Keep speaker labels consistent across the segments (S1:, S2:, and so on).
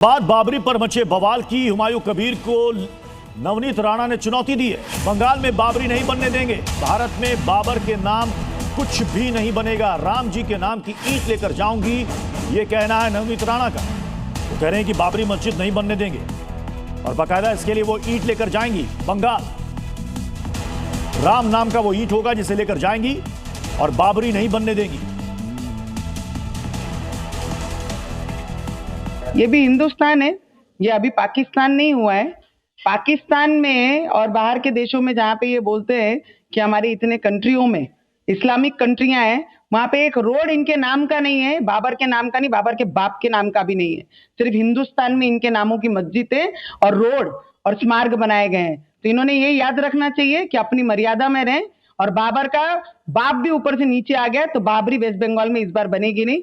S1: बाद बाबरी पर मचे बवाल की हुमायूं कबीर को नवनीत राणा ने चुनौती दी है। बंगाल में बाबरी नहीं बनने देंगे, भारत में बाबर के नाम कुछ भी नहीं बनेगा, राम जी के नाम की ईंट लेकर जाऊंगी, ये कहना है नवनीत राणा का। वो कह रहे हैं कि बाबरी मस्जिद नहीं बनने देंगे और बाकायदा इसके लिए वो ईंट लेकर जाएंगी बंगाल। राम नाम का वो ईंट होगा जिसे लेकर जाएंगी और बाबरी नहीं बनने देंगी।
S2: ये भी हिंदुस्तान है, ये अभी पाकिस्तान नहीं हुआ है। पाकिस्तान में और बाहर के देशों में जहाँ पे ये बोलते हैं कि हमारे इतने कंट्रियों में इस्लामिक कंट्रियां हैं, वहां पे एक रोड इनके नाम का नहीं है, बाबर के नाम का नहीं, बाबर के बाप के नाम का भी नहीं है। सिर्फ हिंदुस्तान में इनके नामों की मस्जिद है और रोड और स्मारक बनाए गए हैं। तो इन्होंने ये याद रखना चाहिए कि अपनी मर्यादा में रहें। और बाबर का बाप भी ऊपर से नीचे आ गया, तो बाबरी वेस्ट बंगाल में इस बार बनेगी नहीं।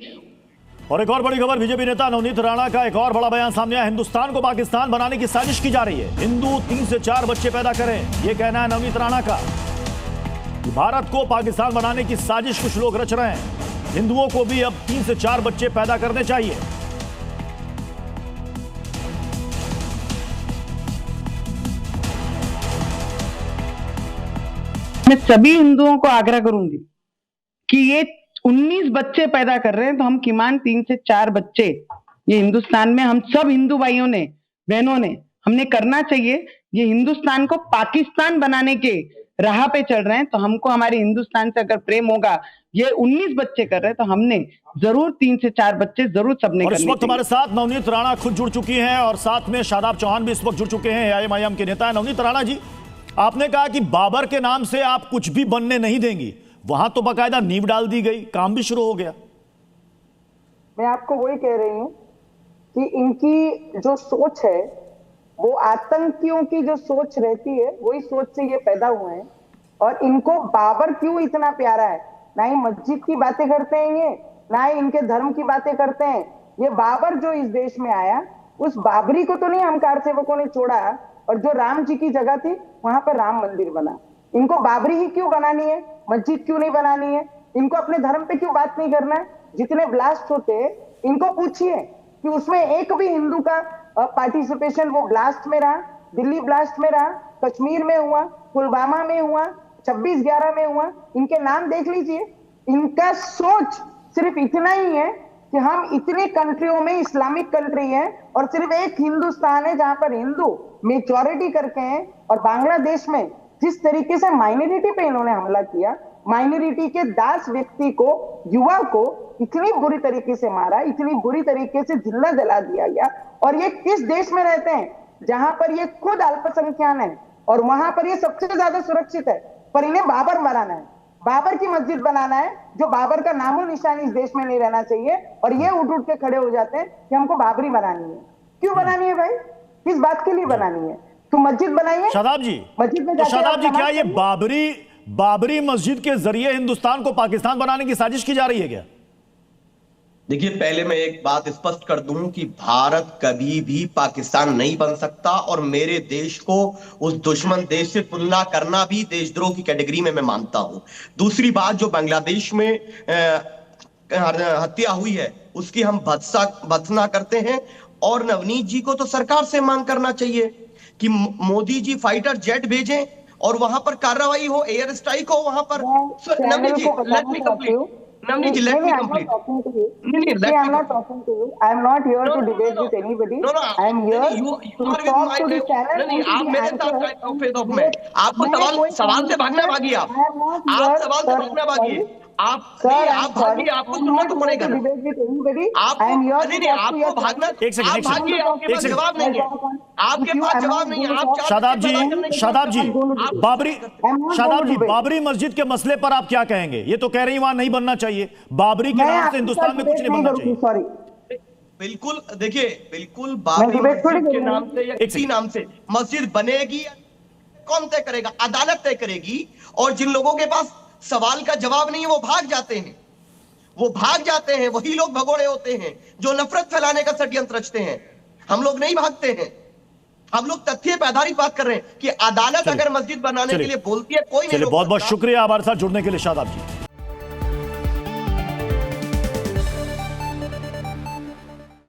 S1: और एक और बड़ी खबर, बीजेपी नेता नवनीत राणा का एक और बड़ा बयान सामने आया। हिंदुस्तान को पाकिस्तान बनाने की साजिश की जा रही है, हिंदू 3 से 4 बच्चे पैदा करें, यह कहना है नवनीत राणा का। भारत को पाकिस्तान बनाने की साजिश कुछ लोग रच रहे हैं, हिंदुओं को भी अब 3 से 4 बच्चे पैदा करने चाहिए।
S2: मैं सभी हिंदुओं को आग्रह करूंगी कि ये 19 बच्चे पैदा कर रहे हैं, तो हम किमान 3 से 4 बच्चे ये हिंदुस्तान में हम सब हिंदू भाइयों ने बहनों ने हमने करना चाहिए। ये हिंदुस्तान को पाकिस्तान बनाने के राह पे चल रहे हैं, तो हमको हमारे हिंदुस्तान से अगर प्रेम होगा, ये 19 बच्चे कर रहे हैं, तो हमने जरूर 3 से 4 बच्चे जरूर सबने
S1: और इस
S2: करने
S1: वक्त हमारे साथ नवनीत राणा खुद जुड़ चुकी हैं और साथ में शादाब चौहान भी इस वक्त जुड़ चुके हैं, AIMIM के नेता है। नवनीत राणा जी, आपने कहा कि बाबर के नाम से आप कुछ भी बनने नहीं देंगी, वहां तो बाकायदा नींव डाल दी गई, काम भी शुरू हो गया।
S3: मैं आपको वही कह रही हूं कि इनकी जो सोच है वो आतंकियों की जो सोच रहती है, वही सोच से ये पैदा हुए हैं। और इनको बाबर क्यों इतना प्यारा है, ना ही मस्जिद की बातें करते हैं ये, ना ही इनके धर्म की बातें करते हैं। ये बाबर जो इस देश में आया, उस बाबरी को तो नहीं हम कार सेवकों ने छोड़ा, और जो राम जी की जगह थी वहां पर राम मंदिर बना। इनको बाबरी ही क्यों बनानी है, मस्जिद क्यों नहीं बनानी है? इनको अपने धर्म पे क्यों बात नहीं करना है? जितने ब्लास्ट होते हैं इनको पूछिए कि उसमें एक भी हिंदू का पार्टिसिपेशन वो ब्लास्ट में रहा, दिल्ली ब्लास्ट में रहा, कश्मीर में हुआ, पुलवामा में हुआ, 26/11 में हुआ, इनके नाम देख लीजिए। इनका सोच सिर्फ इतना ही है कि हम इतने कंट्रियों में इस्लामिक कंट्री है और सिर्फ एक हिंदुस्तान है जहां पर हिंदू मेजॉरिटी करके हैं। और बांग्लादेश में जिस तरीके से माइनॉरिटी पे इन्होंने हमला किया, माइनॉरिटी के दास व्यक्ति को, युवा को इतनी बुरी तरीके से मारा, इतनी बुरी तरीके से जिंदा जला दिया गया। और ये किस देश में रहते हैं जहां पर ये खुद अल्पसंख्यक है और वहां पर ये सबसे ज्यादा सुरक्षित है, पर इन्हें बाबर बनाना है, बाबर की मस्जिद बनाना है, जो बाबर का नामो निशान इस देश में नहीं रहना चाहिए। और ये उठ के खड़े हो जाते हैं कि हमको बाबरी बनानी है। क्यों बनानी है भाई, किस बात के लिए बनानी है? तो मस्जिद बनाइए।
S1: शादाब जी,
S3: मस्जिद में
S1: तो शादाब जी, क्या ये
S3: नमाज
S1: बाबरी मस्जिद के जरिए हिंदुस्तान को पाकिस्तान बनाने की साजिश की जा रही है क्या?
S4: देखिए, पहले मैं एक बात स्पष्ट कर दूं कि भारत कभी भी पाकिस्तान नहीं बन सकता और मेरे देश को उस दुश्मन देश से तुलना करना भी देशद्रोह की कैटेगरी में मैं मानता हूं। दूसरी बात, जो बांग्लादेश में हत्या हुई है उसकी हम भत्सना करते हैं। और नवनीत जी को तो सरकार से मांग करना चाहिए कि मोदी जी फाइटर जेट भेजें और वहां पर कार्रवाई हो, एयर स्ट्राइक हो वहां पर। Navneet ji, let me complete. Navneet ji, let me complete.
S3: I am not talking to you. I am not here to debate with anybody. I am here to talk to the channel.
S4: आप मेरे साथ face of में, आपको सवाल से भागना भागिए, आप सवाल से भागना भागिए, आप भागिए, आपको सुनना तो पड़ेगा। आपको भागना, आप भागिए, आपके पास जवाब नहीं है, आपके पास जवाब नहीं है। आप
S1: शादाब जी, बाबरी मस्जिद के मसले पर आप क्या कहेंगे? ये तो कह रही वहां नहीं बनना चाहिए, बाबरी के नाम से हिंदुस्तान में कुछ नहीं बनना चाहिए।
S3: सॉरी,
S4: बिल्कुल, देखिए, बिल्कुल बाबरी मस्जिद के नाम से या किसी नाम से मस्जिद बनेगी कौन तय करेगा? अदालत तय करेगी। और जिन लोगों के पास सवाल का जवाब नहीं है वो भाग जाते हैं, वही लोग भगोड़े होते हैं जो नफरत फैलाने का षड्यंत्र रचते हैं। हम लोग नहीं भागते हैं, हम लोग तथ्य पे आधारित बात कर रहे हैं कि अदालत अगर मस्जिद बनाने के लिए बोलती है, कोई नहीं।
S1: बहुत बहुत शुक्रिया हमारे साथ जुड़ने के लिए शादाब जी।